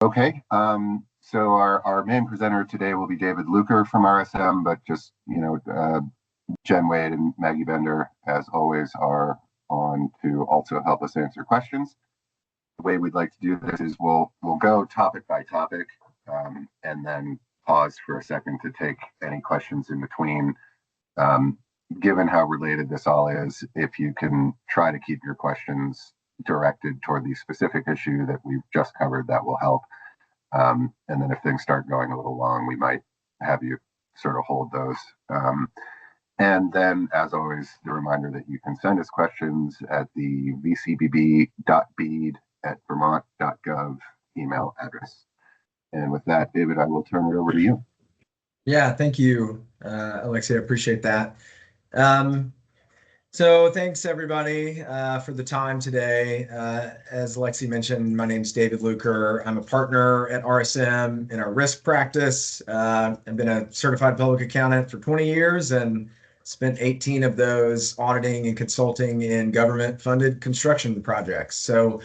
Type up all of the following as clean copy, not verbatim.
Okay, so our main presenter today will be David Luker from RSM, but just, Jen Wade and Maggie Bender, as always, are on to also help us answer questions. The way we'd like to do this is we'll go topic by topic, and then pause for a second to take any questions in between. Given how related this all is, if you can try to keep your questions directed toward the specific issue that we've just covered, that will help. And then if things start going a little long, we might have you sort of hold those. And then, as always, the reminder that you can send us questions at the vcbb.bead@vermont.gov email address. And with that, David, I will turn it over to you. Yeah, thank you, Alexia. I appreciate that. So thanks everybody for the time today. As Lexi mentioned, my name is David Luker. I'm a partner at RSM in our risk practice. I've been a certified public accountant for 20 years and spent 18 of those auditing and consulting in government-funded construction projects. So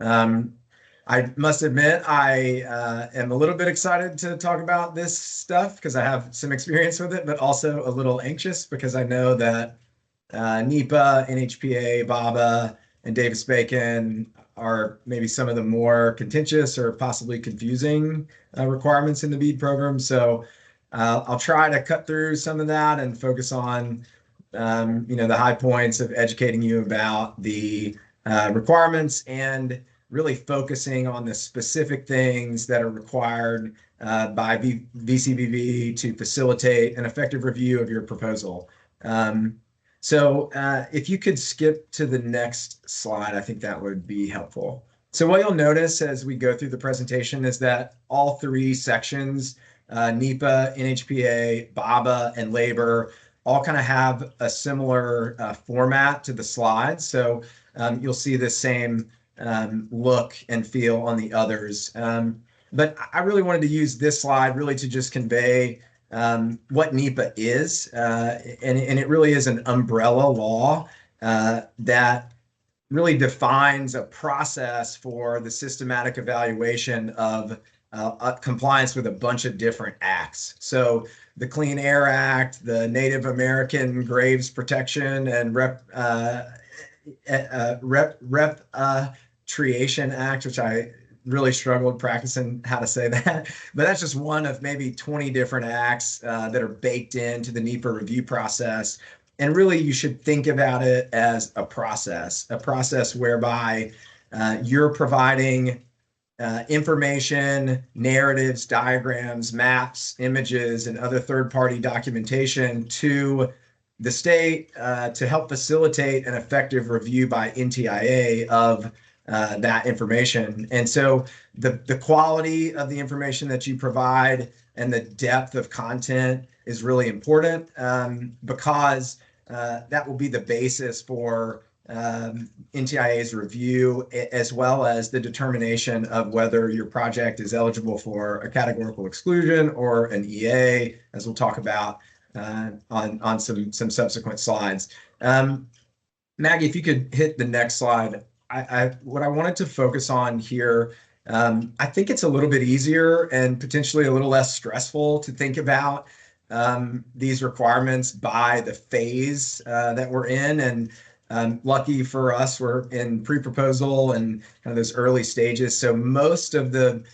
I must admit, I am a little bit excited to talk about this stuff because I have some experience with it, but also a little anxious because I know that NEPA, NHPA, BABA, and Davis-Bacon are maybe some of the more contentious or possibly confusing requirements in the BEAD program. So I'll try to cut through some of that and focus on the high points of educating you about the requirements and really focusing on the specific things that are required by VCBB to facilitate an effective review of your proposal. So if you could skip to the next slide, I think that would be helpful. So what you'll notice as we go through the presentation is that all three sections, NEPA, NHPA, BABA, and labor, all kind of have a similar format to the slides. So you'll see the same look and feel on the others. But I really wanted to use this slide really to just convey what NEPA is, and it really is an umbrella law that really defines a process for the systematic evaluation of compliance with a bunch of different acts. So the Clean Air Act, the Native American Graves Protection and Repatriation Act, which I really struggled practicing how to say that, but that's just one of maybe 20 different acts that are baked into the NEPA review process. And really, you should think about it as a process whereby you're providing information, narratives, diagrams, maps, images, and other third-party documentation to the state to help facilitate an effective review by NTIA of that information. And so the quality of the information that you provide and the depth of content is really important because that will be the basis for NTIA's review, as well as the determination of whether your project is eligible for a categorical exclusion or an EA, as we'll talk about on some subsequent slides. Maggie, if you could hit the next slide. What I wanted to focus on here, I think it's a little bit easier and potentially a little less stressful to think about these requirements by the phase that we're in. And lucky for us, we're in pre-proposal and kind of those early stages. So most of the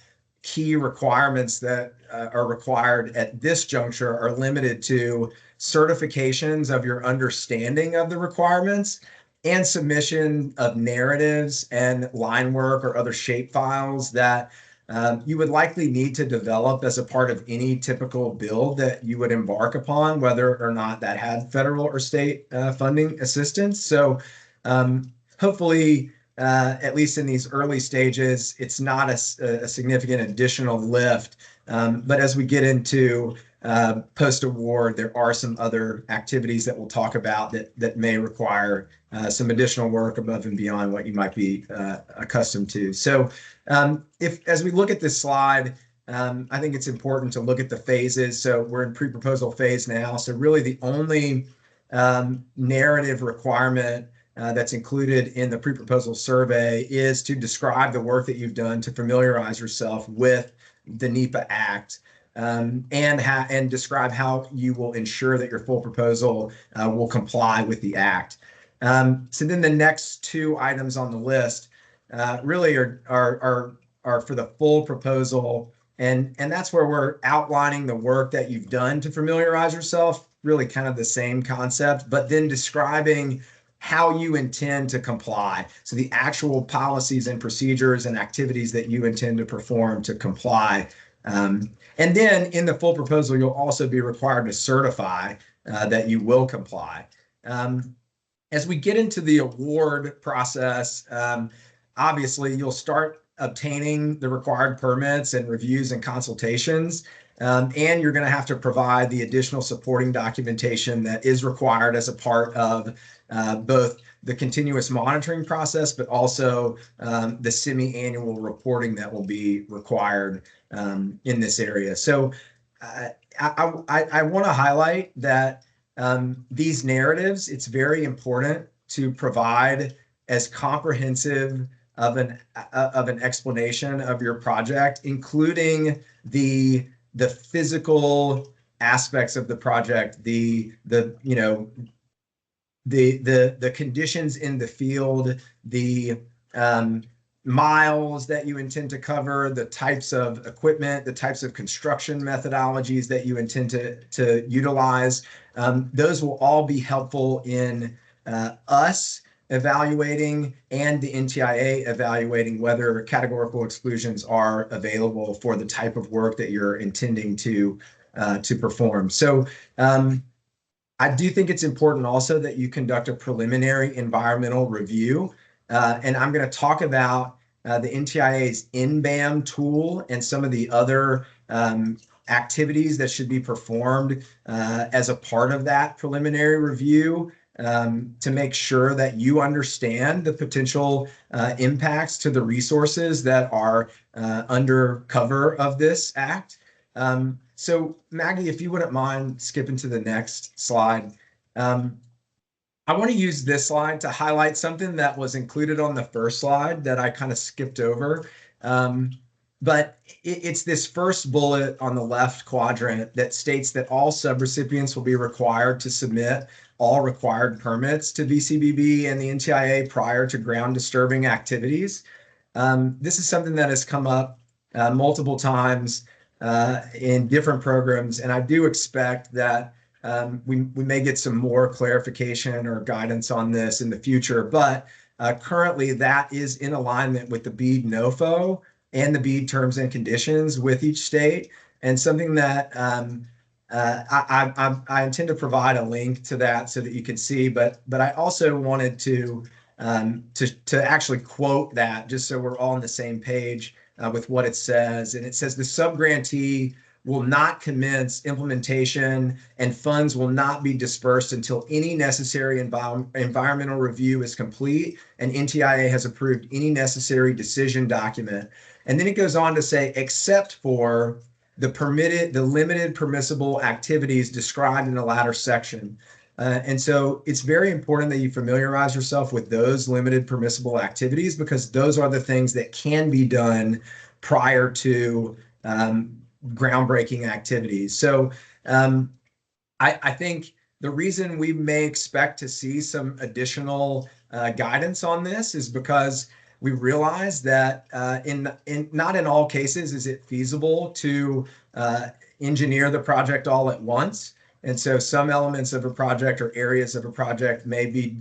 key requirements that are required at this juncture are limited to certifications of your understanding of the requirements and submission of narratives and line work or other shape files that you would likely need to develop as a part of any typical build that you would embark upon, whether or not that had federal or state funding assistance. So hopefully, at least in these early stages, it's not a significant additional lift. But as we get into post-award, there are some other activities that we'll talk about that may require some additional work above and beyond what you might be accustomed to. So as we look at this slide, I think it's important to look at the phases. So we're in pre-proposal phase now. So really the only narrative requirement that's included in the pre-proposal survey is to describe the work that you've done to familiarize yourself with the NEPA Act, and describe how you will ensure that your full proposal will comply with the Act. So then the next two items on the list really are for the full proposal, and that's where we're outlining the work that you've done to familiarize yourself, really kind of the same concept, but then describing how you intend to comply. So the actual policies and procedures and activities that you intend to perform to comply. And then in the full proposal, you'll also be required to certify that you will comply. As we get into the award process, obviously you'll start obtaining the required permits and reviews and consultations. And you're going to have to provide the additional supporting documentation that is required as a part of both the continuous monitoring process, but also the semi-annual reporting that will be required in this area. So I want to highlight that these narratives, it's very important to provide as comprehensive of an explanation of your project, including the physical aspects of the project, the conditions in the field, the miles that you intend to cover, the types of equipment, the types of construction methodologies that you intend to utilize. Those will all be helpful in us evaluating and the NTIA evaluating whether categorical exclusions are available for the type of work that you're intending to perform. So I do think it's important also that you conduct a preliminary environmental review. And I'm going to talk about the NTIA's NBAM tool and some of the other activities that should be performed as a part of that preliminary review to make sure that you understand the potential impacts to the resources that are under cover of this act. So Maggie, if you wouldn't mind skipping to the next slide. I want to use this slide to highlight something that was included on the first slide that I kind of skipped over. But it's this first bullet on the left quadrant that states that all subrecipients will be required to submit all required permits to VCBB and the NTIA prior to ground disturbing activities. This is something that has come up multiple times in different programs, and I do expect that we may get some more clarification or guidance on this in the future, but currently that is in alignment with the BEAD NOFO and the BEAD terms and conditions with each state, and something that I intend to provide a link to that so that you can see, but I also wanted to actually quote that just so we're all on the same page with what it says. And it says the subgrantee will not commence implementation and funds will not be dispersed until any necessary environmental review is complete and NTIA has approved any necessary decision document. And then it goes on to say, except for the limited permissible activities described in the latter section. And so it's very important that you familiarize yourself with those limited permissible activities, because those are the things that can be done prior to groundbreaking activities. So I think the reason we may expect to see some additional guidance on this is because we realize that not in all cases is it feasible to engineer the project all at once. And so some elements of a project or areas of a project may be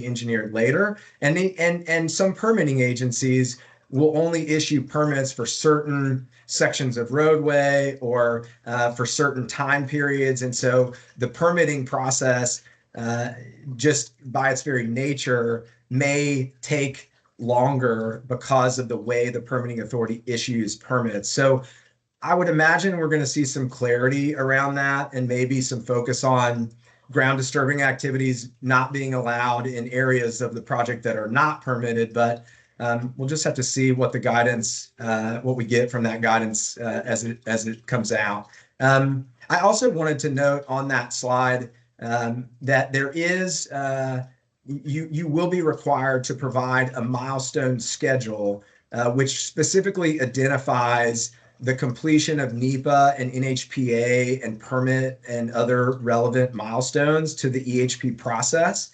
engineered later. And some permitting agencies will only issue permits for certain sections of roadway or for certain time periods. And so the permitting process, just by its very nature, may take longer because of the way the permitting authority issues permits. So I would imagine we're going to see some clarity around that and maybe some focus on ground disturbing activities not being allowed in areas of the project that are not permitted, but we'll just have to see what the guidance, what we get from that guidance as it comes out. I also wanted to note on that slide that there is you will be required to provide a milestone schedule, which specifically identifies the completion of NEPA and NHPA and permit and other relevant milestones to the EHP process.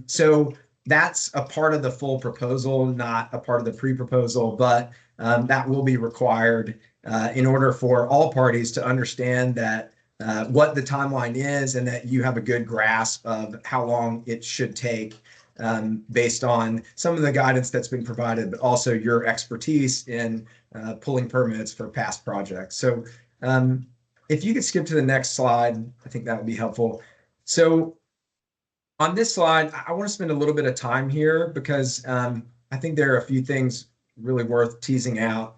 So that's a part of the full proposal, not a part of the pre-proposal, but that will be required in order for all parties to understand that what the timeline is and that you have a good grasp of how long it should take based on some of the guidance that's been provided, but also your expertise in pulling permits for past projects. So if you could skip to the next slide, I think that would be helpful. So on this slide, I want to spend a little bit of time here because I think there are a few things really worth teasing out.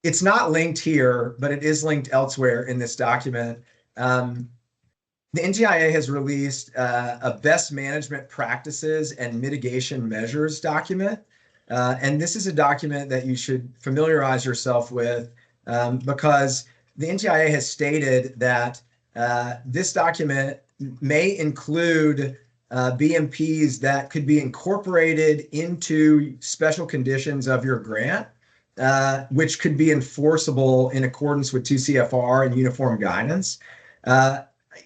It's not linked here, but it is linked elsewhere in this document. The NTIA has released a best management practices and mitigation measures document. And this is a document that you should familiarize yourself with because the NTIA has stated that this document may include BMPs that could be incorporated into special conditions of your grant, which could be enforceable in accordance with 2 CFR and uniform guidance,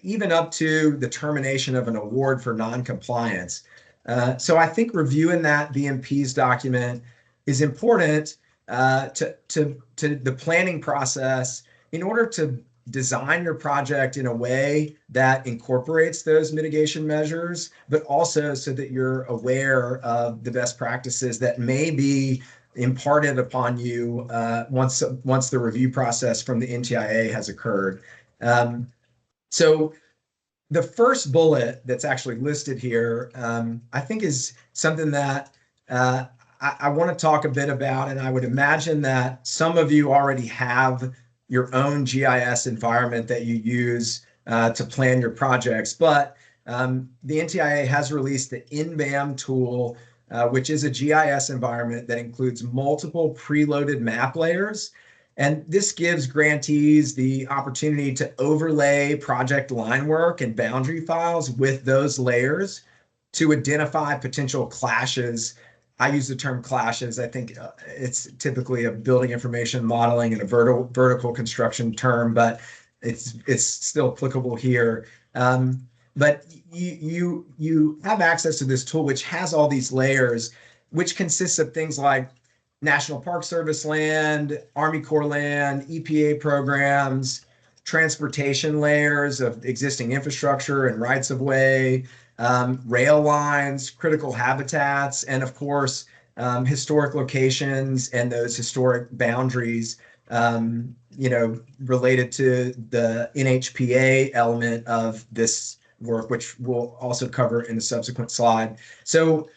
even up to the termination of an award for non-compliance. So I think reviewing that BMPs document is important to the planning process in order to design your project in a way that incorporates those mitigation measures, but also so that you're aware of the best practices that may be imparted upon you once the review process from the NTIA has occurred. So the first bullet that's actually listed here, I think is something that I want to talk a bit about, and I would imagine that some of you already have your own GIS environment that you use to plan your projects. But the NTIA has released the INBAM tool, which is a GIS environment that includes multiple preloaded map layers. And this gives grantees the opportunity to overlay project line work and boundary files with those layers to identify potential clashes. I use the term clashes. I think it's typically a building information modeling and a vertical construction term, but it's still applicable here. But you have access to this tool, which has all these layers, which consists of things like National Park Service land, Army Corps land, EPA programs, transportation layers of existing infrastructure and rights of way, rail lines, critical habitats, and of course, historic locations and those historic boundaries, related to the NHPA element of this work, which we'll also cover in the subsequent slide. So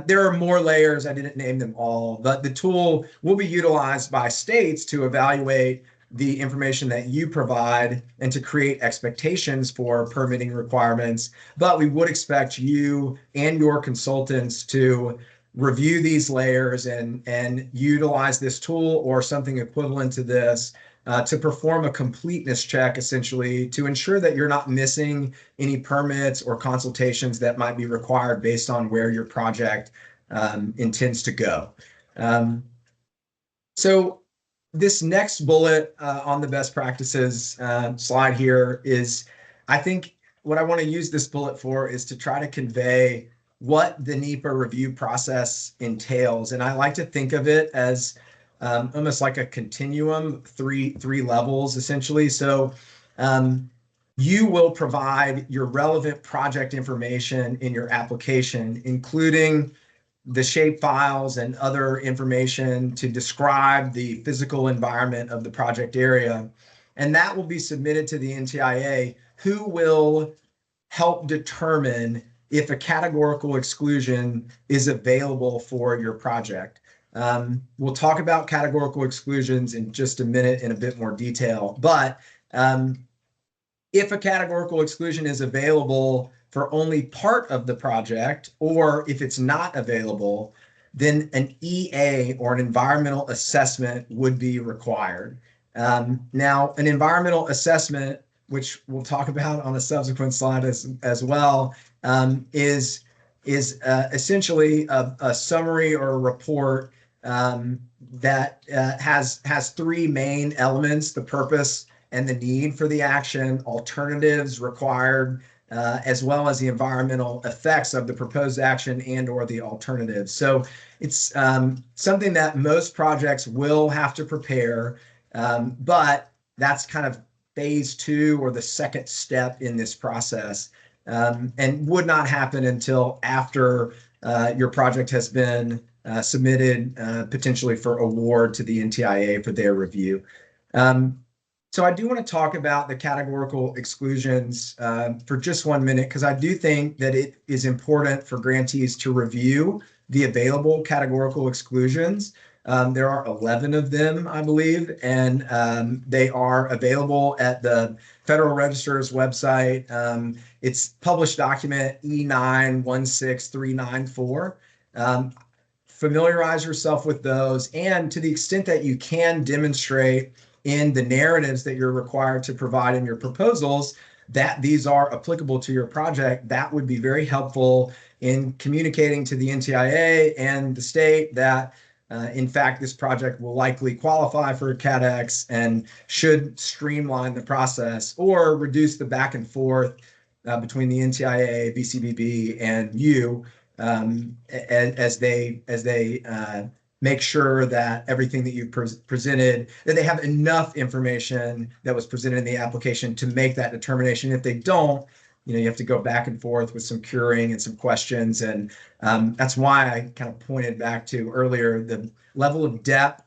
there are more layers. I didn't name them all, but the tool will be utilized by states to evaluate the information that you provide and to create expectations for permitting requirements. But we would expect you and your consultants to review these layers and utilize this tool or something equivalent to this to perform a completeness check, essentially, to ensure that you're not missing any permits or consultations that might be required based on where your project intends to go. So this next bullet on the best practices slide here is, I think what I want to use this bullet for is to try to convey what the NEPA review process entails. And I like to think of it as almost like a continuum, three levels, essentially. So you will provide your relevant project information in your application, including the shape files and other information to describe the physical environment of the project area. And that will be submitted to the NTIA, who will help determine if a categorical exclusion is available for your project. We'll talk about categorical exclusions in just a minute in a bit more detail, but if a categorical exclusion is available for only part of the project, or if it's not available, then an EA or an environmental assessment would be required. Now, an environmental assessment, which we'll talk about on a subsequent slide as well, is is essentially a summary or a report that has three main elements: the purpose and the need for the action, alternatives required, as well as the environmental effects of the proposed action and or the alternatives. So it's something that most projects will have to prepare, but that's kind of phase two, or the second step in this process, and would not happen until after your project has been submitted potentially for award to the NTIA for their review. So I do want to talk about the categorical exclusions for just 1 minute, because I do think that it is important for grantees to review the available categorical exclusions. There are 11 of them, I believe, and they are available at the Federal Register's website. It's published document E916394. Familiarize yourself with those, and to the extent that you can demonstrate in the narratives that you're required to provide in your proposals that these are applicable to your project, that would be very helpful in communicating to the NTIA and the state that in fact, this project will likely qualify for a CADX and should streamline the process or reduce the back and forth between the NTIA, VCBB, and you as they make sure that everything that you've presented, that they have enough information that was presented in the application to make that determination. If they don't, you have to go back and forth with some curing and some questions. And that's why I kind of pointed back to earlier, the level of depth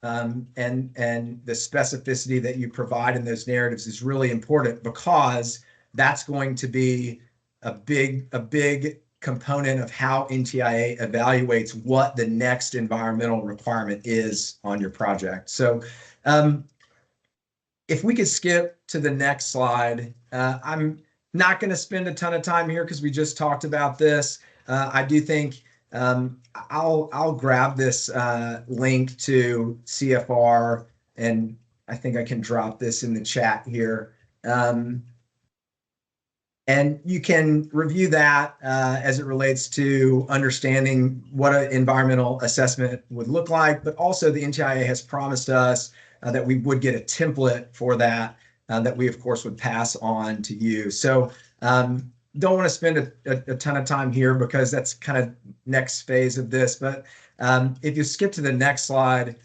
and the specificity that you provide in those narratives is really important, because that's going to be a big component of how NTIA evaluates what the next environmental requirement is on your project. So if we could skip to the next slide, I'm not going to spend a ton of time here because we just talked about this. I do think I'll grab this link to CFR, and I think I can drop this in the chat here. And you can review that as it relates to understanding what an environmental assessment would look like, but also the NTIA has promised us that we would get a template for that, that we of course would pass on to you. So don't want to spend a ton of time here because that's kind of next phase of this. But if you skip to the next slide,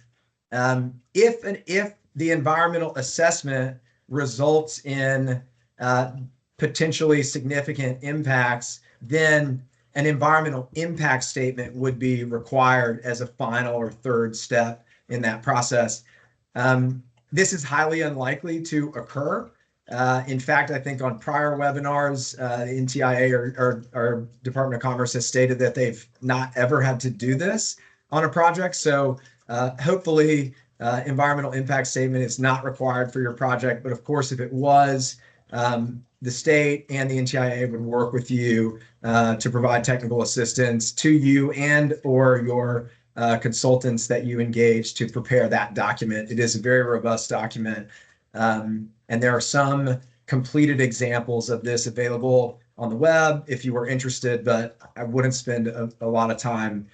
if the environmental assessment results in potentially significant impacts, then an environmental impact statement would be required as a final or third step in that process. This is highly unlikely to occur. In fact, I think on prior webinars, the NTIA or Department of Commerce has stated that they've not ever had to do this on a project. So hopefully environmental impact statement is not required for your project. But of course, if it was, the state and the NTIA would work with you to provide technical assistance to you and or your consultants that you engage to prepare that document. It is a very robust document. And there are some completed examples of this available on the web if you were interested, but I wouldn't spend a lot of time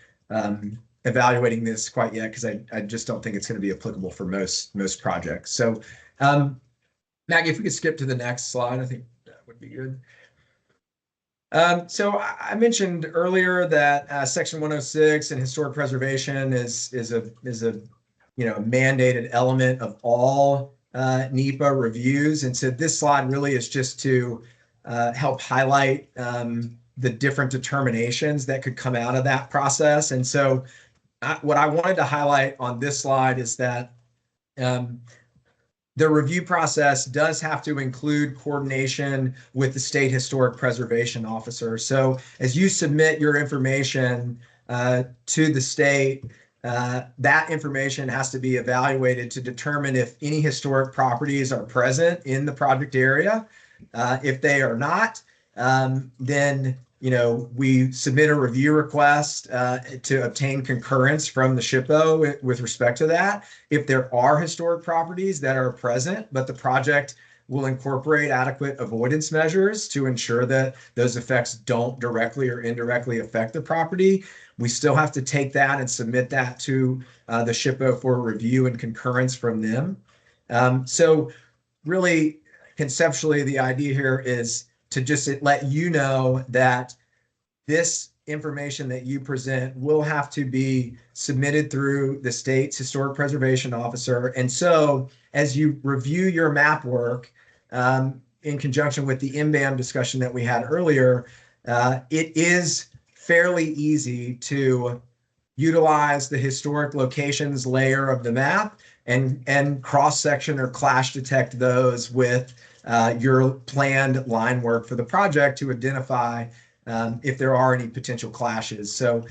evaluating this quite yet because I just don't think it's going to be applicable for most projects. So Maggie, if we could skip to the next slide, I think that would be good. So I mentioned earlier that Section 106 and historic preservation is a mandated element of all NEPA reviews, and so this slide really is just to help highlight the different determinations that could come out of that process. And so what I wanted to highlight on this slide is that the review process does have to include coordination with the state historic preservation officer. So as you submit your information to the state, that information has to be evaluated to determine if any historic properties are present in the project area. If they are not, then we submit a review request to obtain concurrence from the SHPO with respect to that. If there are historic properties that are present, but the project will incorporate adequate avoidance measures to ensure that those effects don't directly or indirectly affect the property. We still have to take that and submit that to the SHPO for review and concurrence from them. So really, conceptually, the idea here is to just let you know that this information that you present will have to be submitted through the state's historic preservation officer. And so as you review your map work, in conjunction with the MBAM discussion that we had earlier, it is fairly easy to utilize the historic locations layer of the map and cross-section or clash detect those with your planned line work for the project to identify if there are any potential clashes. So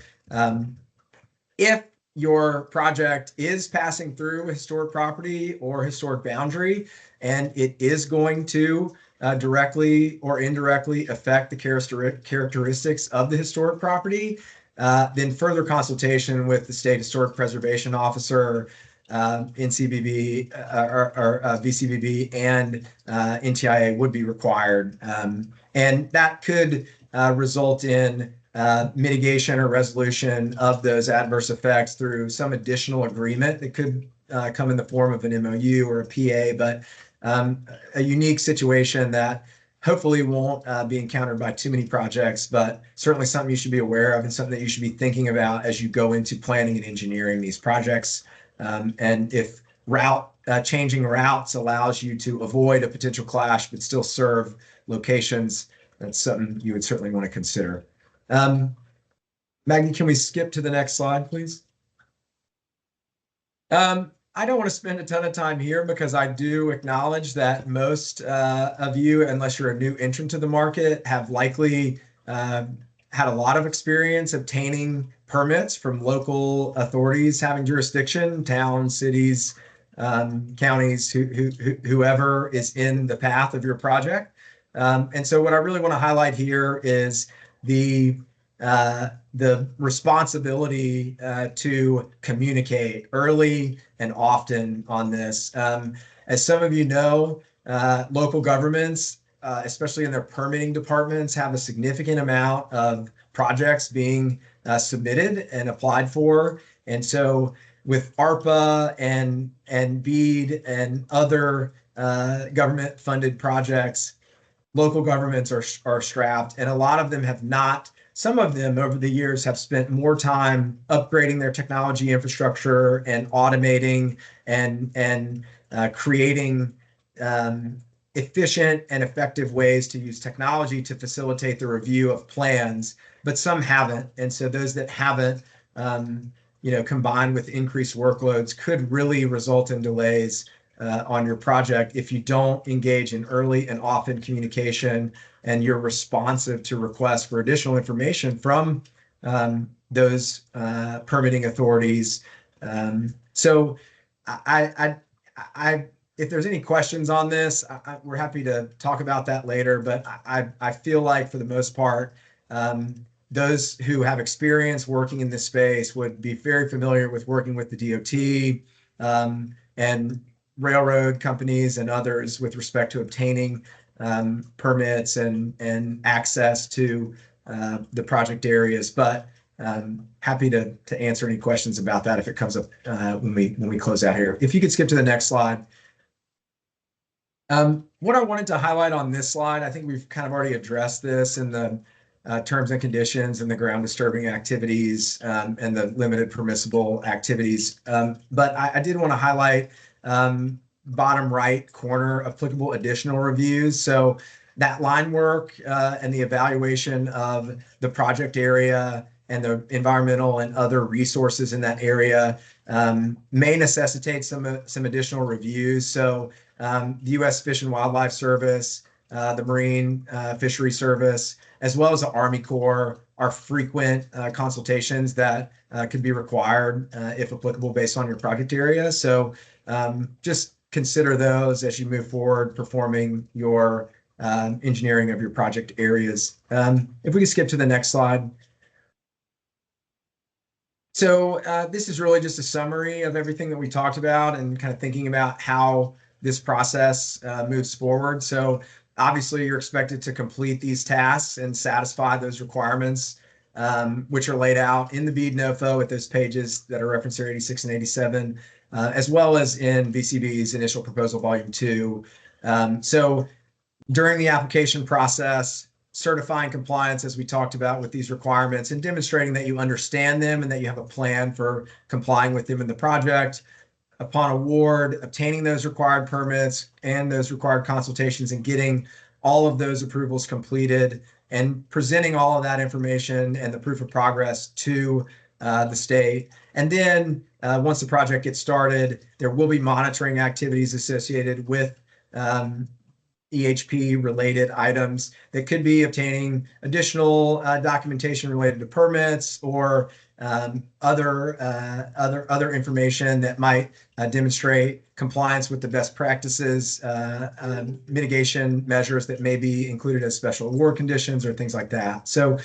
if your project is passing through a historic property or historic boundary, and it is going to directly or indirectly affect the characteristics of the historic property, then further consultation with the State Historic Preservation Officer, NCBB or VCBB and NTIA would be required. And that could result in mitigation or resolution of those adverse effects through some additional agreement that could come in the form of an MOU or a PA, but a unique situation that hopefully won't be encountered by too many projects, but certainly something you should be aware of and something that you should be thinking about as you go into planning and engineering these projects. And if changing routes allows you to avoid a potential clash but still serve locations, that's something you would certainly want to consider. Maggie, can we skip to the next slide, please? I don't want to spend a ton of time here because I do acknowledge that most of you, unless you're a new entrant to the market, have likely had a lot of experience obtaining permits from local authorities having jurisdiction, towns, cities, counties, whoever is in the path of your project. And so what I really want to highlight here is the responsibility to communicate early and often on this. As some of you know, local governments, especially in their permitting departments, have a significant amount of projects being submitted and applied for. And so with ARPA and BEAD and other government funded projects, local governments are strapped, and a lot of them have not. Some of them over the years have spent more time upgrading their technology infrastructure and automating and creating efficient and effective ways to use technology to facilitate the review of plans, but some haven't. And so those that haven't, combined with increased workloads, could really result in delays on your project if you don't engage in early and often communication and you're responsive to requests for additional information from those permitting authorities. So if there's any questions on this, we're happy to talk about that later, but I feel like for the most part, those who have experience working in this space would be very familiar with working with the DOT and railroad companies and others with respect to obtaining permits and access to the project areas. But happy to answer any questions about that if it comes up when we close out here. If you could skip to the next slide. What I wanted to highlight on this slide, I think we've kind of already addressed this in the terms and conditions and the ground disturbing activities and the limited permissible activities. But I did want to highlight bottom right corner, applicable additional reviews. So that line work and the evaluation of the project area and the environmental and other resources in that area may necessitate some additional reviews. So the U.S. Fish and Wildlife Service, the Marine Fishery Service, as well as the Army Corps are frequent consultations that could be required if applicable based on your project area. So just consider those as you move forward performing your engineering of your project areas. If we could skip to the next slide. So this is really just a summary of everything that we talked about and kind of thinking about how this process moves forward. So obviously you're expected to complete these tasks and satisfy those requirements, which are laid out in the BEAD NOFO at those pages that are referenced here, 86 and 87, as well as in VCB's initial proposal volume 2. So during the application process, certifying compliance, as we talked about, with these requirements and demonstrating that you understand them and that you have a plan for complying with them in the project. Upon award, obtaining those required permits and those required consultations and getting all of those approvals completed and presenting all of that information and the proof of progress to the state. And then once the project gets started, there will be monitoring activities associated with EHP related items that could be obtaining additional documentation related to permits or other information that might demonstrate compliance with the best practices, mitigation measures that may be included as special award conditions or things like that. So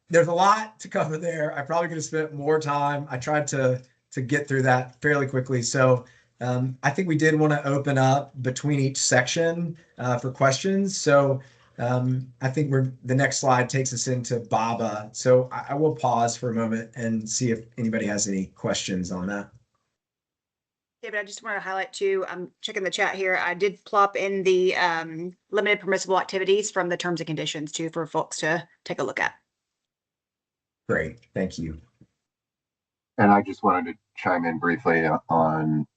there's a lot to cover there. I probably could have spent more time. I tried to get through that fairly quickly. So I think we did want to open up between each section for questions. So I think the next slide takes us into BABA. So I will pause for a moment and see if anybody has any questions on that. David, I just want to highlight too, I'm checking the chat here. I did plop in the limited permissible activities from the terms and conditions too for folks to take a look at. Great, thank you. And I just wanted to chime in briefly on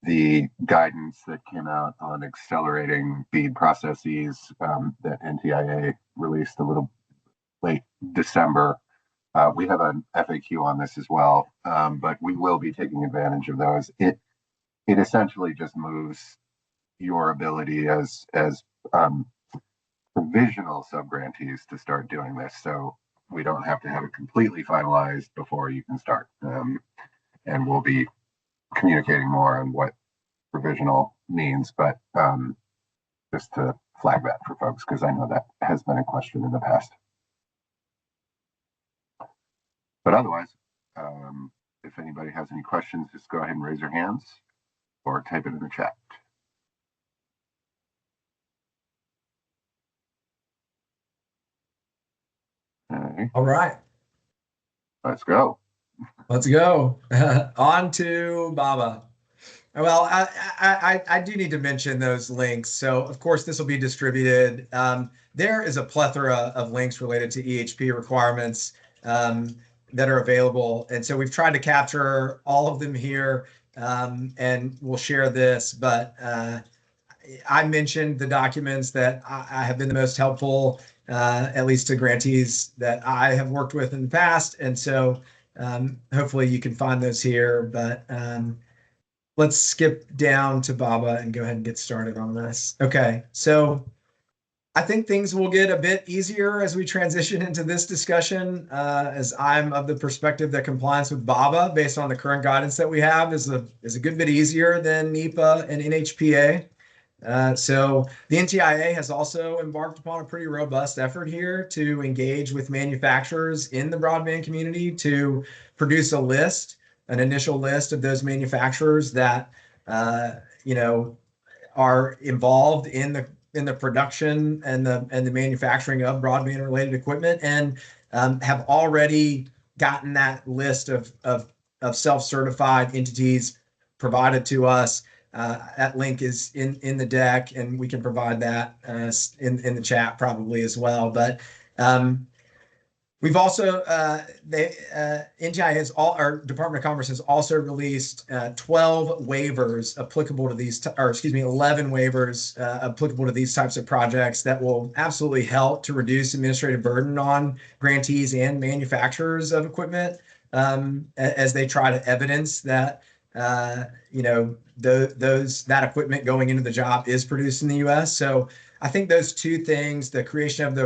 the guidance that came out on accelerating BEAD processes that NTIA released a little late December. We have an FAQ on this as well, but we will be taking advantage of those. It essentially just moves your ability as provisional subgrantees to start doing this. So we don't have to have it completely finalized before you can start. And we'll be communicating more on what provisional means, but just to flag that for folks, because I know that has been a question in the past. But otherwise, if anybody has any questions, just go ahead and raise your hands or type it in the chat. Okay. All right. Let's go. Let's go. On to BABA. Well, I do need to mention those links. So, of course, this will be distributed. There is a plethora of links related to EHP requirements that are available. And so we've tried to capture all of them here, and we'll share this. But I mentioned the documents that I have been the most helpful, at least to grantees that I have worked with in the past. And so hopefully you can find those here. But let's skip down to BABA and go ahead and get started on this. Okay, so I think things will get a bit easier as we transition into this discussion, as I'm of the perspective that compliance with BABA, based on the current guidance that we have, is a good bit easier than NEPA and NHPA. So the NTIA has also embarked upon a pretty robust effort here to engage with manufacturers in the broadband community to produce a list, an initial list of those manufacturers that are involved in the production and the manufacturing of broadband related equipment, and have already gotten that list of self-certified entities provided to us. That link is in the deck, and we can provide that in the chat probably as well. But we've also, NTIA has our Department of Commerce has also released 12 waivers applicable to these, 11 waivers applicable to these types of projects that will absolutely help to reduce administrative burden on grantees and manufacturers of equipment as they try to evidence that that equipment going into the job is produced in the U.S. So I think those two things, the creation of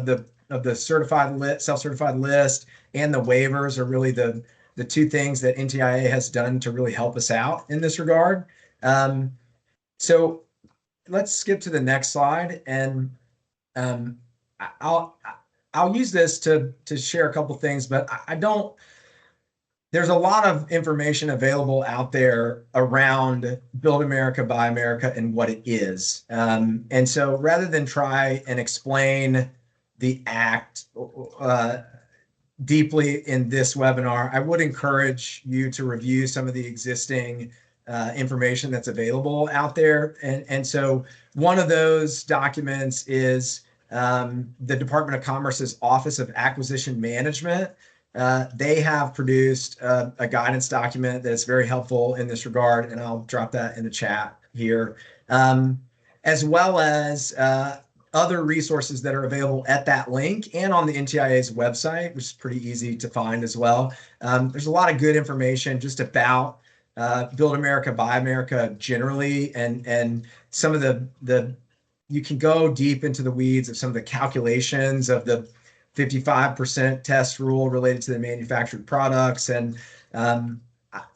the certified self-certified list and the waivers, are really the two things that NTIA has done to really help us out in this regard. So let's skip to the next slide, and I'll use this to share a couple things, but I don't. there's a lot of information available out there around Build America, Buy America, and what it is. And so rather than try and explain the act deeply in this webinar, I would encourage you to review some of the existing information that's available out there. And so one of those documents is the Department of Commerce's Office of Acquisition Management. They have produced a guidance document that's very helpful in this regard, and I'll drop that in the chat here, as well as other resources that are available at that link and on the NTIA's website, which is pretty easy to find as well. There's a lot of good information just about Build America, Buy America generally, and some of the you can go deep into the weeds of some of the calculations of the 55% test rule related to the manufactured products. And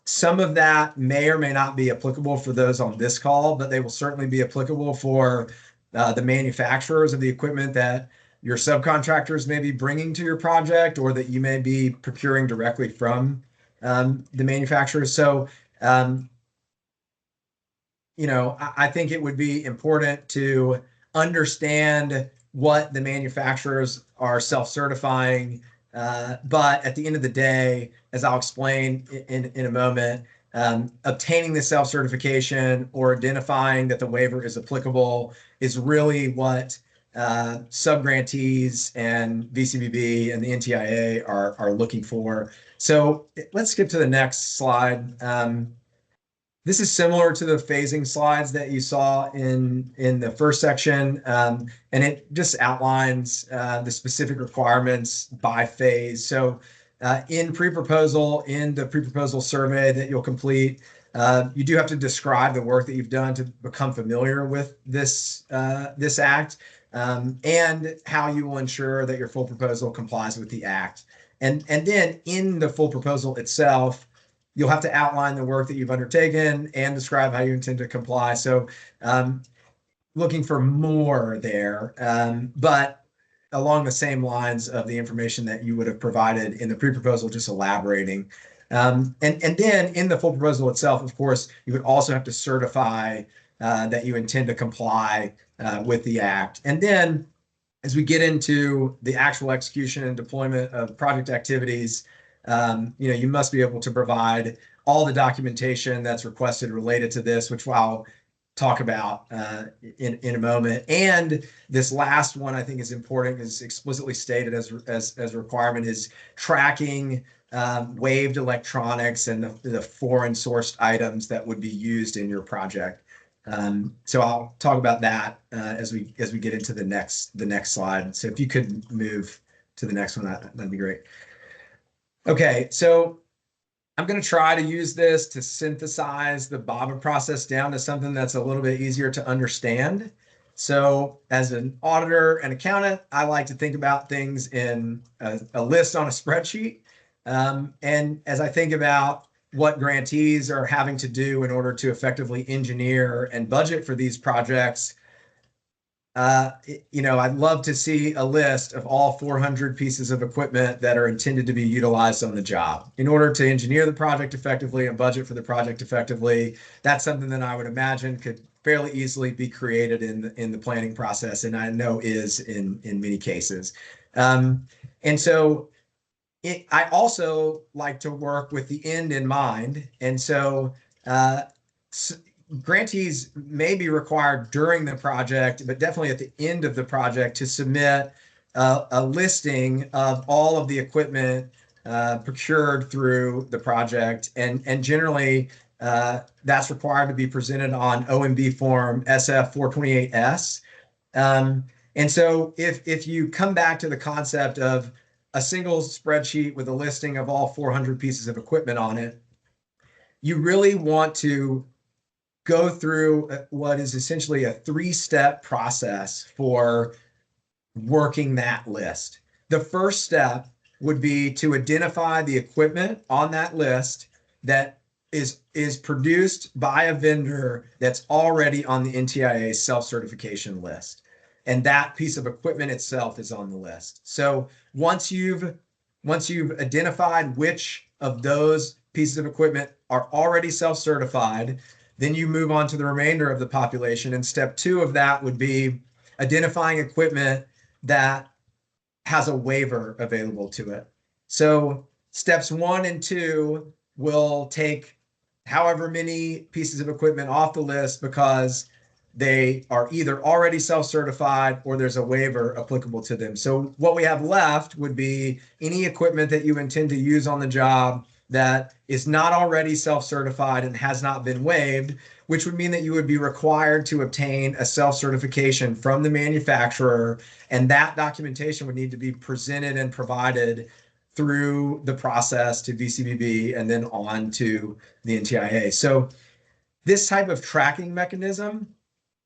some of that may or may not be applicable for those on this call, but they will certainly be applicable for the manufacturers of the equipment that your subcontractors may be bringing to your project, or that you may be procuring directly from the manufacturers. So, I think it would be important to understand what the manufacturers are self-certifying. But at the end of the day, as I'll explain in a moment, obtaining the self-certification or identifying that the waiver is applicable is really what subgrantees and VCBB and the NTIA are looking for. So let's skip to the next slide. This is similar to the phasing slides that you saw in the first section, and it just outlines the specific requirements by phase. So in pre-proposal, in the pre-proposal survey that you'll complete, you do have to describe the work that you've done to become familiar with this act, and how you will ensure that your full proposal complies with the act. And then in the full proposal itself, you'll have to outline the work that you've undertaken and describe how you intend to comply. So looking for more there, but along the same lines of the information that you would have provided in the pre-proposal, just elaborating. And then in the full proposal itself, of course, you would also have to certify that you intend to comply with the act. And then as we get into the actual execution and deployment of project activities, you must be able to provide all the documentation that's requested related to this, which I'll talk about in a moment. And this last one I think is important, is explicitly stated as a requirement, is tracking waived electronics and the foreign sourced items that would be used in your project. So I'll talk about that as we get into the next slide. So if you could move to the next one, that'd be great. Okay, so I'm going to try to use this to synthesize the BABA process down to something that's a little bit easier to understand. So as an auditor and accountant, I like to think about things in a list on a spreadsheet. And as I think about what grantees are having to do in order to effectively engineer and budget for these projects, I'd love to see a list of all 400 pieces of equipment that are intended to be utilized on the job. In order to engineer the project effectively and budget for the project effectively, that's something that I would imagine could fairly easily be created in the planning process, and I know is in many cases. And so I also like to work with the end in mind. And so grantees may be required during the project, but definitely at the end of the project, to submit a listing of all of the equipment procured through the project. And generally, that's required to be presented on OMB form SF 428S. And so if you come back to the concept of a single spreadsheet with a listing of all 400 pieces of equipment on it, you really want to go through what is essentially a 3-step process for working that list. The first step would be to identify the equipment on that list that is produced by a vendor that's already on the NTIA self-certification list. And that piece of equipment itself is on the list. So once you've once you've identified which of those pieces of equipment are already self-certified, then you move on to the remainder of the population. And step 2 of that would be identifying equipment that has a waiver available to it. So steps 1 and 2 will take however many pieces of equipment off the list because they are either already self-certified or there's a waiver applicable to them. So what we have left would be any equipment that you intend to use on the job that is not already self-certified and has not been waived, which would mean that you would be required to obtain a self-certification from the manufacturer, and that documentation would need to be presented and provided through the process to VCBB and then on to the NTIA. So this type of tracking mechanism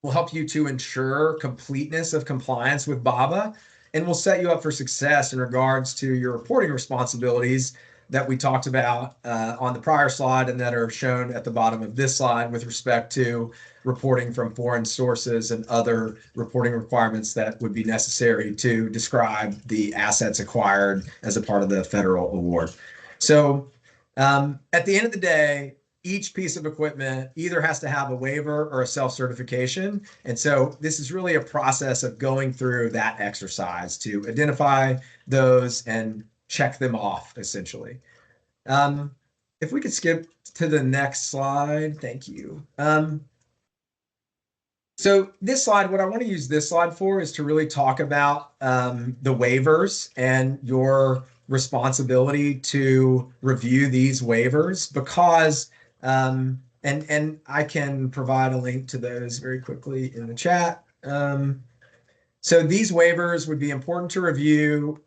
will help you to ensure completeness of compliance with BABA and will set you up for success in regards to your reporting responsibilities that we talked about on the prior slide and that are shown at the bottom of this slide with respect to reporting from foreign sources and other reporting requirements that would be necessary to describe the assets acquired as a part of the federal award. So at the end of the day, each piece of equipment either has to have a waiver or a self-certification. And so this is really a process of going through that exercise to identify those and check them off, essentially. If we could skip to the next slide, thank you. So this slide, what I want to use this slide for is to really talk about the waivers and your responsibility to review these waivers because and I can provide a link to those very quickly in the chat. So these waivers would be important to review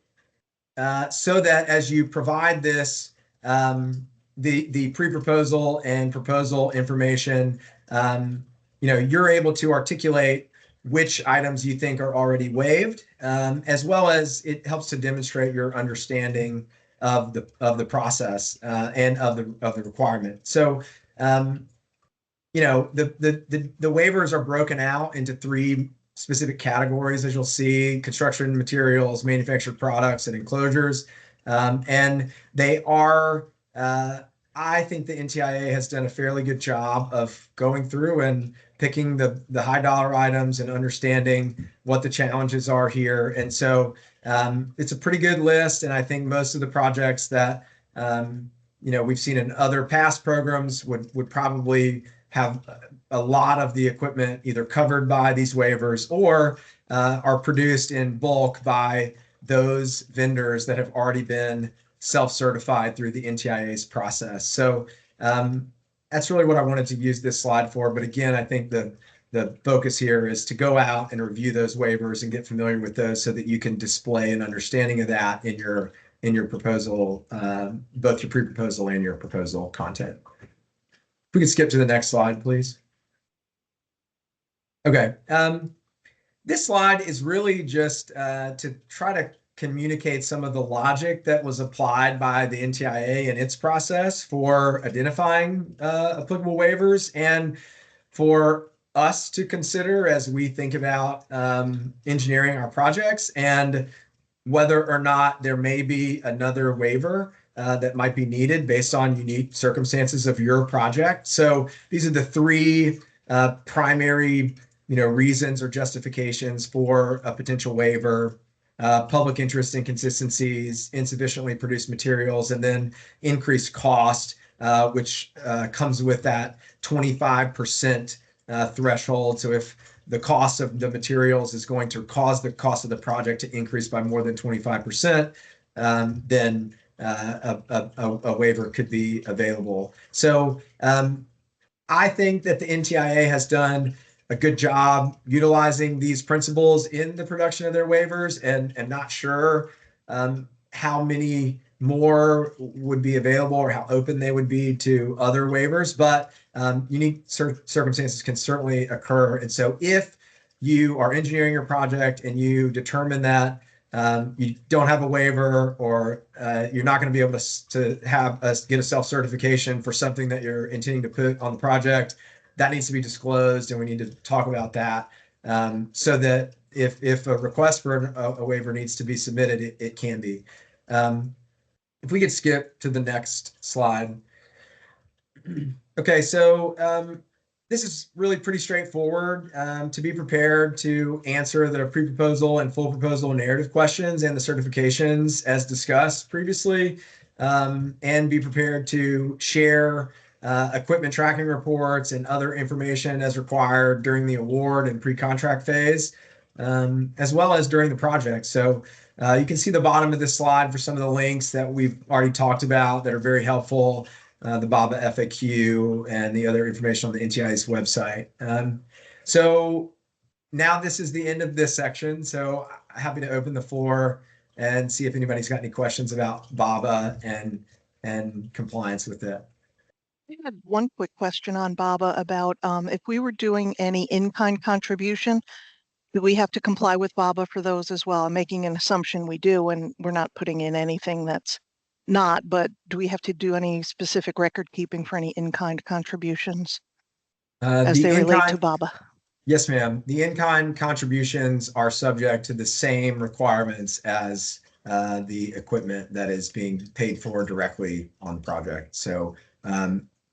so that as you provide this, the pre-proposal and proposal information, you're able to articulate which items you think are already waived, as well as it helps to demonstrate your understanding of the process and of the requirement. So, the waivers are broken out into 3 specific categories, as you'll see: construction materials, manufactured products, and enclosures. And they are, I think the NTIA has done a fairly good job of going through and picking the high dollar items and understanding what the challenges are here. And so it's a pretty good list. And I think most of the projects that, we've seen in other past programs would probably have a lot of the equipment either covered by these waivers or are produced in bulk by those vendors that have already been self-certified through the NTIA's process. So that's really what I wanted to use this slide for. But again, I think the focus here is to go out and review those waivers and get familiar with those so that you can display an understanding of that in your proposal, both your pre-proposal and your proposal content. If we could skip to the next slide, please. Okay. This slide is really just to try to communicate some of the logic that was applied by the NTIA and its process for identifying applicable waivers and for us to consider as we think about engineering our projects and whether or not there may be another waiver that might be needed based on unique circumstances of your project. So these are the 3 primary reasons or justifications for a potential waiver: public interest inconsistencies, insufficiently produced materials, and then increased cost, which comes with that 25% threshold. So if the cost of the materials is going to cause the cost of the project to increase by more than 25%, then a waiver could be available. So I think that the NTIA has done a good job utilizing these principles in the production of their waivers, and not sure how many more would be available or how open they would be to other waivers, but unique circumstances can certainly occur. And so if you are engineering your project and you determine that you don't have a waiver or you're not going to be able to get a self-certification for something that you're intending to put on the project, that needs to be disclosed, and we need to talk about that so that if a request for a waiver needs to be submitted, it can be. if we could skip to the next slide. Okay, so this is really pretty straightforward. To be prepared to answer the pre-proposal and full proposal narrative questions and the certifications as discussed previously, and be prepared to share equipment tracking reports and other information as required during the award and pre-contract phase, as well as during the project. So you can see the bottom of this slide for some of the links that we've already talked about that are very helpful. The BABA FAQ and the other information on the NTIA's website. So now this is the end of this section. So happy to open the floor and see if anybody's got any questions about BABA and compliance with it. I had one quick question on BABA about if we were doing any in-kind contribution, do we have to comply with BABA for those as well? I'm making an assumption we do, and we're not putting in anything that's not, but do we have to do any specific record keeping for any in-kind contributions as they relate to BABA? Yes, ma'am. The in-kind contributions are subject to the same requirements as the equipment that is being paid for directly on the project. So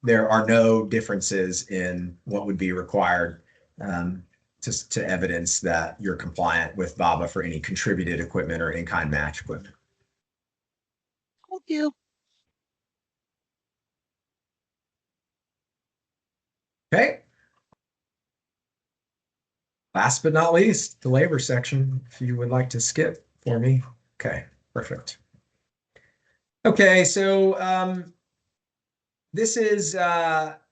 there are no differences in what would be required to evidence that you're compliant with BABA for any contributed equipment or in-kind match equipment. Thank you. Okay. Last but not least, the labor section, if you would like to skip for me. Okay, perfect. Okay, so this is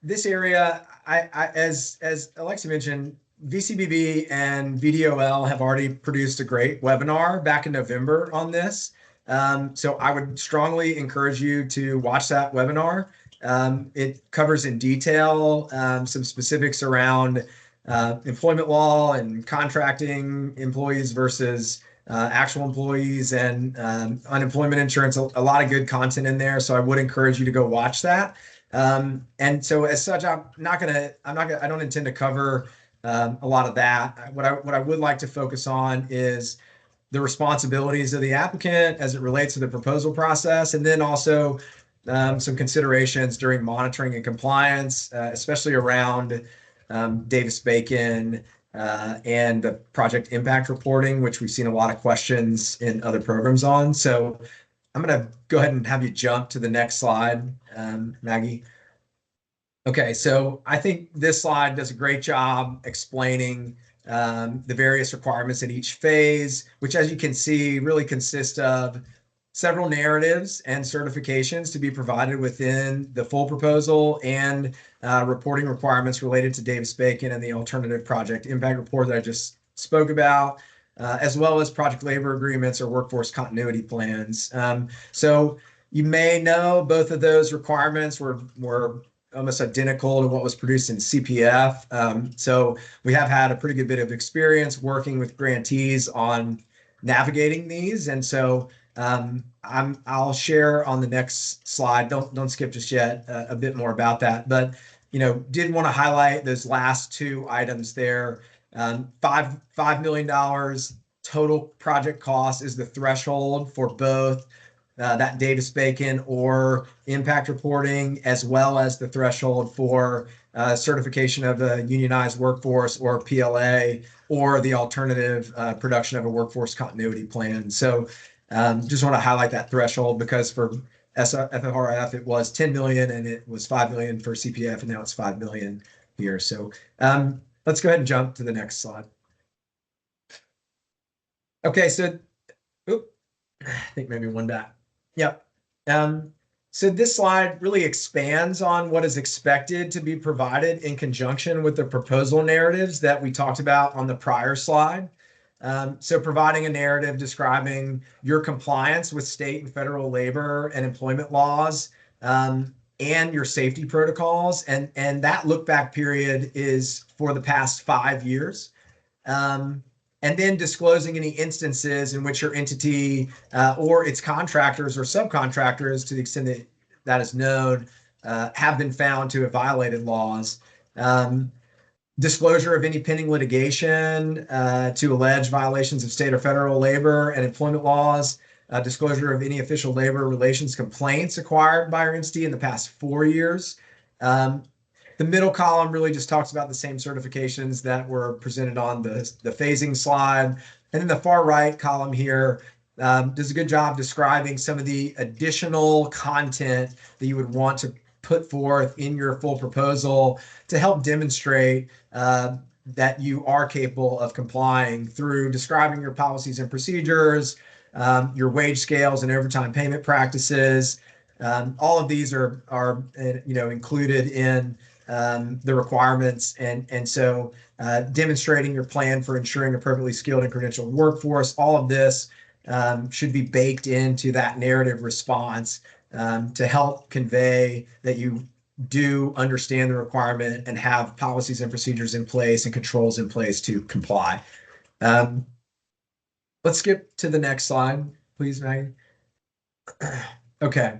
this area, as Alexi mentioned, VCBB and VDOL have already produced a great webinar back in November on this. So I would strongly encourage you to watch that webinar. It covers in detail some specifics around employment law and contracting employees versus actual employees and unemployment insurance. A lot of good content in there. So I would encourage you to go watch that. And so as such, I don't intend to cover a lot of that. What I would like to focus on is the responsibilities of the applicant as it relates to the proposal process, and then also some considerations during monitoring and compliance, especially around Davis-Bacon and the project impact reporting, which we've seen a lot of questions in other programs on. So I'm going to go ahead and have you jump to the next slide, Maggie. Okay, so I think this slide does a great job explaining the various requirements in each phase, which, as you can see, really consist of several narratives and certifications to be provided within the full proposal and reporting requirements related to Davis-Bacon and the alternative project impact report that I just spoke about, as well as project labor agreements or workforce continuity plans. So you may know both of those requirements were almost identical to what was produced in CPF. So we have had a pretty good bit of experience working with grantees on navigating these. And so I'll share on the next slide. Don't skip just yet a bit more about that. But did want to highlight those last two items there. $5 million total project cost is the threshold for both that Davis-Bacon or impact reporting, as well as the threshold for certification of a unionized workforce or PLA, or the alternative production of a workforce continuity plan. So just want to highlight that threshold because for FFRF it was 10 million and it was 5 million for CPF, and now it's 5 million here. So let's go ahead and jump to the next slide. Okay, so I think maybe one back. Yep. So this slide really expands on what is expected to be provided in conjunction with the proposal narratives that we talked about on the prior slide. So providing a narrative describing your compliance with state and federal labor and employment laws, and your safety protocols. And that look back period is for the past 5 years. And then disclosing any instances in which your entity or its contractors or subcontractors, to the extent that that is known, have been found to have violated laws. Disclosure of any pending litigation to allege violations of state or federal labor and employment laws, disclosure of any official labor relations complaints acquired by our entity in the past 4 years. The middle column really just talks about the same certifications that were presented on the phasing slide. And then the far right column here does a good job describing some of the additional content that you would want to put forth in your full proposal to help demonstrate that you are capable of complying through describing your policies and procedures, your wage scales and overtime payment practices. All of these are included in the requirements, and so demonstrating your plan for ensuring appropriately skilled and credentialed workforce. All of this should be baked into that narrative response to help convey that you do understand the requirement and have policies and procedures in place and controls in place to comply. Let's skip to the next slide, please, Maggie. Okay.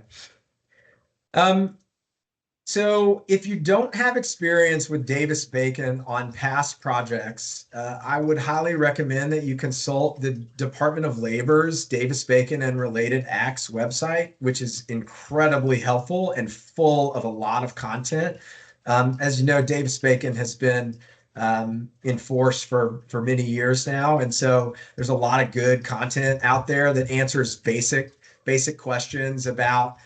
So if you don't have experience with Davis-Bacon on past projects, I would highly recommend that you consult the Department of Labor's Davis-Bacon and Related Acts website, which is incredibly helpful and full of a lot of content. As you know, Davis-Bacon has been in force for many years now, and so there's a lot of good content out there that answers basic questions about,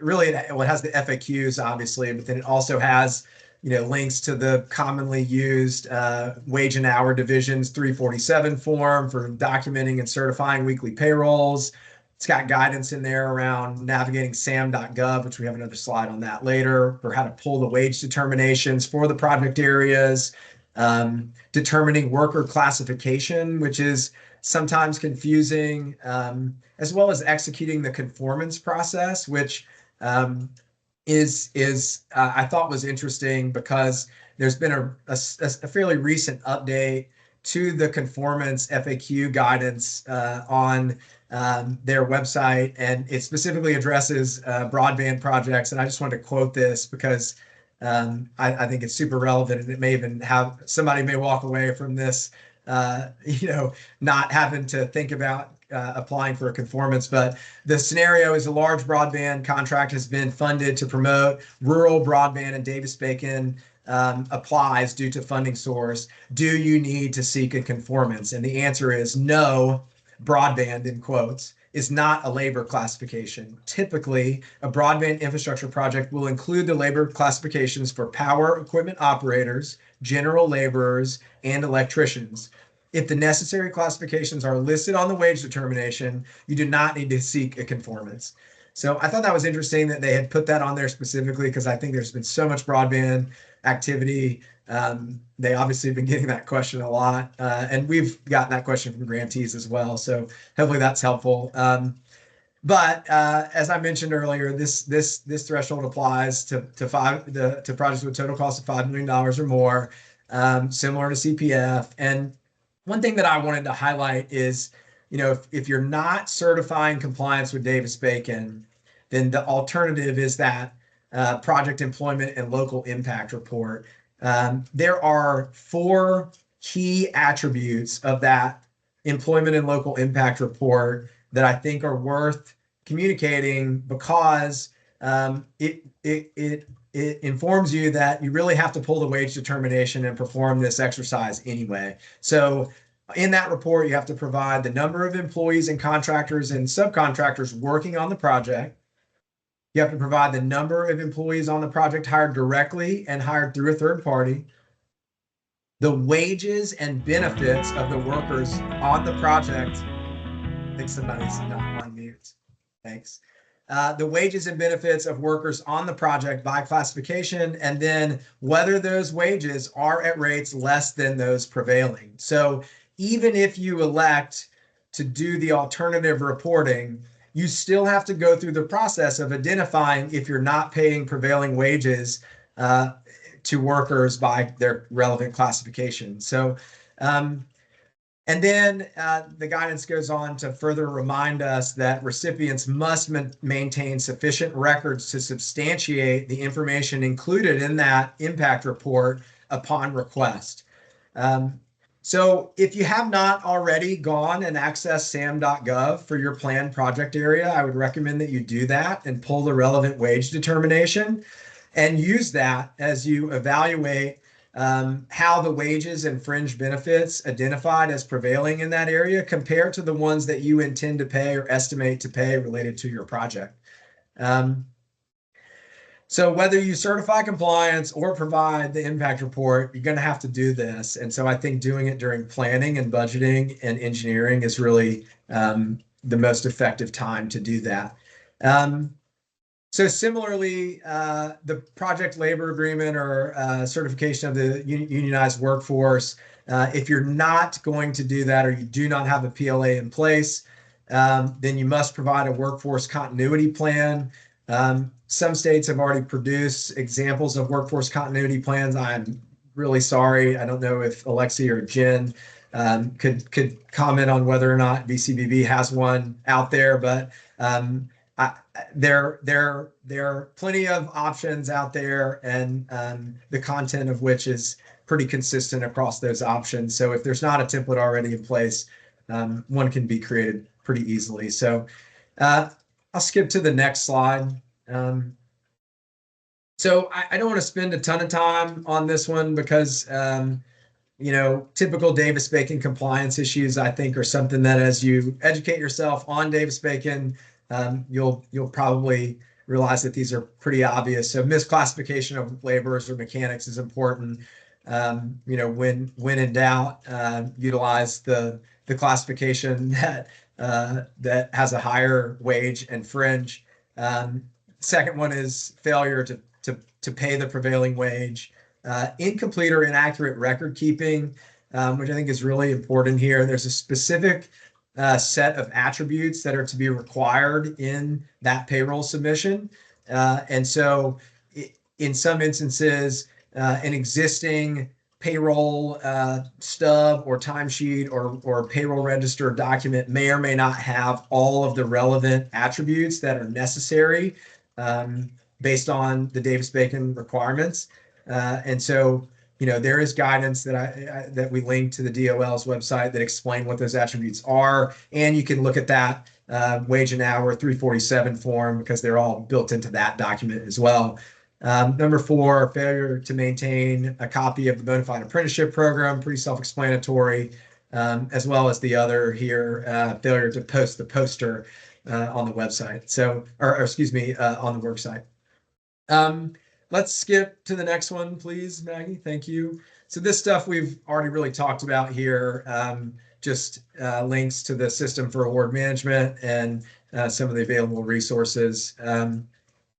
really, well, it has the FAQs, obviously, but then it also has, links to the commonly used wage and hour divisions 347 form for documenting and certifying weekly payrolls. It's got guidance in there around navigating sam.gov, which we have another slide on that later, for how to pull the wage determinations for the project areas, determining worker classification, which is sometimes confusing, as well as executing the conformance process, which I thought was interesting because there's been a fairly recent update to the conformance FAQ guidance on their website, and it specifically addresses broadband projects. And I just wanted to quote this because I think it's super relevant, and it may even have somebody may walk away from this, not having to think about applying for a conformance. But the scenario is a large broadband contract has been funded to promote rural broadband, and Davis-Bacon applies due to funding source. Do you need to seek a conformance? And the answer is no. Broadband, in quotes, is not a labor classification. Typically, a broadband infrastructure project will include the labor classifications for power equipment operators, general laborers, and electricians. If the necessary classifications are listed on the wage determination, you do not need to seek a conformance. So I thought that was interesting that they had put that on there specifically, because I think there's been so much broadband activity. They obviously have been getting that question a lot, and we've gotten that question from grantees as well. So hopefully that's helpful. But as I mentioned earlier, this threshold applies to projects with a total cost of $5 million or more, similar to CPF. And one thing that I wanted to highlight is, if you're not certifying compliance with Davis-Bacon, then the alternative is that project employment and local impact report. There are 4 key attributes of that employment and local impact report that I think are worth communicating, because it informs you that you really have to pull the wage determination and perform this exercise anyway. So in that report, you have to provide the number of employees and contractors and subcontractors working on the project. You have to provide the number of employees on the project hired directly and hired through a third party, the wages and benefits of the workers on the project. I think somebody's not on mute. Thanks. The wages and benefits of workers on the project by classification, and then whether those wages are at rates less than those prevailing. So even if you elect to do the alternative reporting, you still have to go through the process of identifying if you're not paying prevailing wages to workers by their relevant classification. So, and then the guidance goes on to further remind us that recipients must maintain sufficient records to substantiate the information included in that impact report upon request. So if you have not already gone and accessed sam.gov for your planned project area, I would recommend that you do that and pull the relevant wage determination and use that as you evaluate how the wages and fringe benefits identified as prevailing in that area compare to the ones that you intend to pay or estimate to pay related to your project. So whether you certify compliance or provide the impact report, you're going to have to do this. And so I think doing it during planning and budgeting and engineering is really the most effective time to do that. So similarly, the project labor agreement or certification of the unionized workforce, if you're not going to do that or you do not have a PLA in place, then you must provide a workforce continuity plan. Some states have already produced examples of workforce continuity plans. I'm really sorry. I don't know if Alexi or Jen could comment on whether or not VCBB has one out there, but there are plenty of options out there, and the content of which is pretty consistent across those options. So if there's not a template already in place, one can be created pretty easily. So I'll skip to the next slide. So I don't want to spend a ton of time on this one because typical Davis-Bacon compliance issues, I think, are something that as you educate yourself on Davis-Bacon, you'll probably realize that these are pretty obvious. So misclassification of laborers or mechanics is important. When in doubt, utilize the classification that has a higher wage and fringe. Second one is failure to pay the prevailing wage. Incomplete or inaccurate record keeping, which I think is really important here. There's a specific set of attributes that are to be required in that payroll submission. And so in some instances, an existing payroll stub or timesheet or payroll register document may or may not have all of the relevant attributes that are necessary based on the Davis-Bacon requirements. And so, there is guidance that we link to the DOL's website that explain what those attributes are. And you can look at that wage and hour 347 form because they're all built into that document as well. Number 4, failure to maintain a copy of the bona fide apprenticeship program, pretty self-explanatory, as well as the other here, failure to post the poster on the website. So, or excuse me, on the work site. Let's skip to the next one, please, Maggie. Thank you. So this stuff we've already really talked about here, just links to the system for award management and some of the available resources.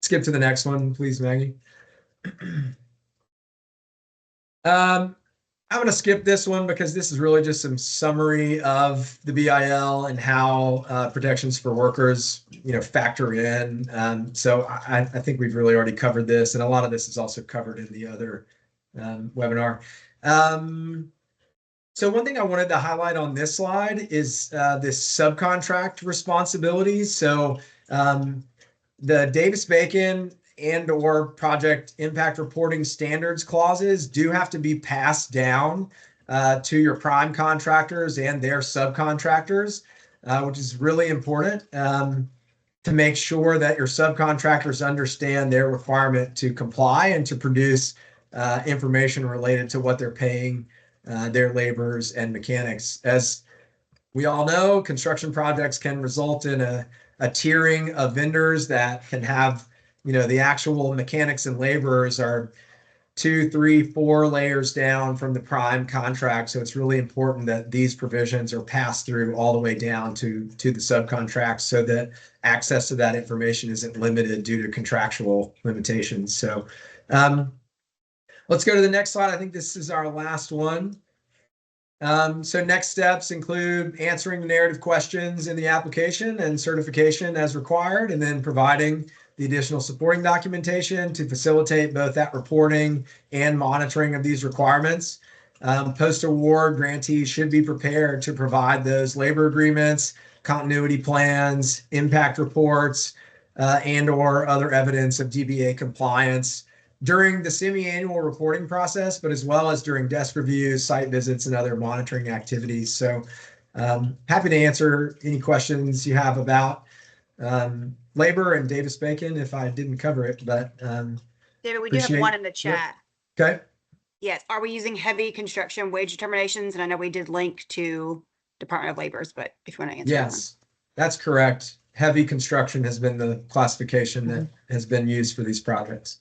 Skip to the next one, please, Maggie. I'm going to skip this one because this is really just some summary of the BIL and how protections for workers, factor in. So I think we've really already covered this, and a lot of this is also covered in the other webinar. So one thing I wanted to highlight on this slide is this subcontract responsibilities. So the Davis-Bacon and/or project impact reporting standards clauses do have to be passed down to your prime contractors and their subcontractors, which is really important to make sure that your subcontractors understand their requirement to comply and to produce information related to what they're paying their laborers and mechanics. As we all know, construction projects can result in a tiering of vendors that can have the actual mechanics and laborers are 2, 3, 4 layers down from the prime contract. So it's really important that these provisions are passed through all the way down to the subcontracts so that access to that information isn't limited due to contractual limitations. So let's go to the next slide. I think this is our last one. So next steps include answering the narrative questions in the application and certification as required, and then providing the additional supporting documentation to facilitate both that reporting and monitoring of these requirements. Post-award grantees should be prepared to provide those labor agreements, continuity plans, impact reports, and/or other evidence of DBA compliance during the semi-annual reporting process, but as well as during desk reviews, site visits, and other monitoring activities. So happy to answer any questions you have about labor and Davis-Bacon if I didn't cover it, but David, we do have one in the chat. Okay. Yes. Are we using heavy construction wage determinations? And I know we did link to Department of Labor's, but if you want to answer that one. Yes, that's correct. Heavy construction has been the classification that has been used for these projects.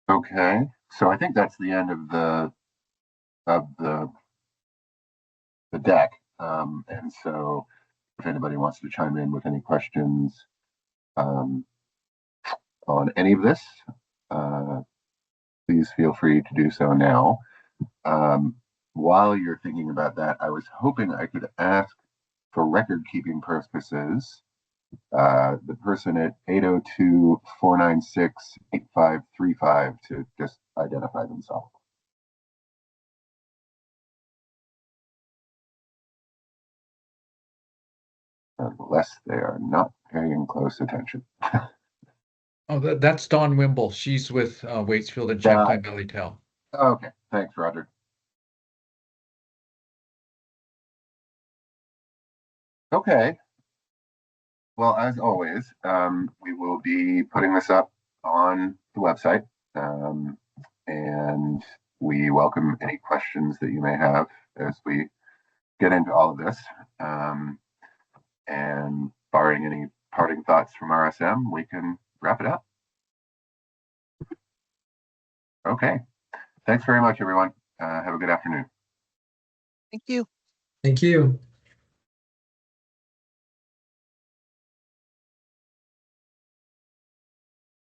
Okay, so I think that's the end of the deck. And so if anybody wants to chime in with any questions on any of this, please feel free to do so now. While you're thinking about that, I was hoping I could ask, for record keeping purposes, the person at 802-496-8535 to just identify themselves. Unless they are not paying close attention. Oh, that's Dawn Wimble. She's with Waitsfield and Champlain Valley Tel. Okay, thanks, Roger. Okay. Well, as always, we will be putting this up on the website, and we welcome any questions that you may have as we get into all of this. And barring any parting thoughts from RSM, we can wrap it up. Okay. Thanks very much, everyone. Have a good afternoon. Thank you. Thank you.